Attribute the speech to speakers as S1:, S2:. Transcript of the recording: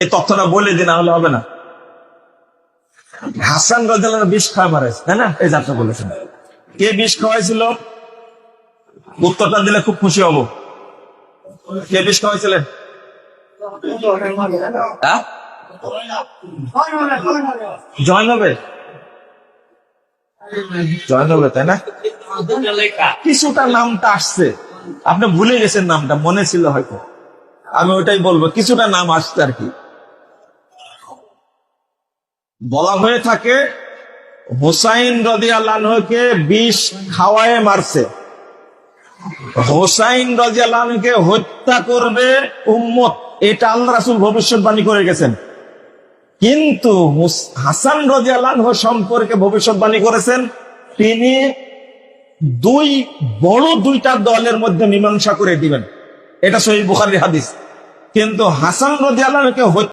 S1: এই তথ্যটা বলে দিন, হলে হবে না। হাসান রাদিয়াল্লাহু আনহু বিষ খাওয়া মারাইছে, তাই না? এই যাত্রা বলেছেন। কে বিষ খাওয়াইছিল? উত্তরটা দিলে খুব খুশি হব। কে বিষ খাওয়াইছিলেন? জয়নবে, জয়নবে, তাই না? কিছুটা নামটা আসছে, আপনি ভুলে গেছেন, নামটা মনে ছিল হয়তো। আমি ওটাই বলবো, কিছুটা নাম আসছে আর কি। বলা হয়ে থাকে হোসাইন রাদিয়াল্লাহু আনহুকে বিষ খাওয়ায় মারছে। হোসাইন রাদিয়াল্লাহু আনহুকে হত্যা করবে উম্মত, এটা আল্লাহ রাসূল ভবিষ্যৎবাণী করে গেছেন। কিন্তু হাসান রাদিয়াল্লাহু আনহু সম্পর্কে ভবিষ্যৎবাণী করেছেন তিনি দুইটা দলের মধ্যে মীমাংসা করে দিবেন। এটা সহিহ বুখারীর হাদিস। কিন্তু হাসান রাদিয়াল্লাহু আনহুকে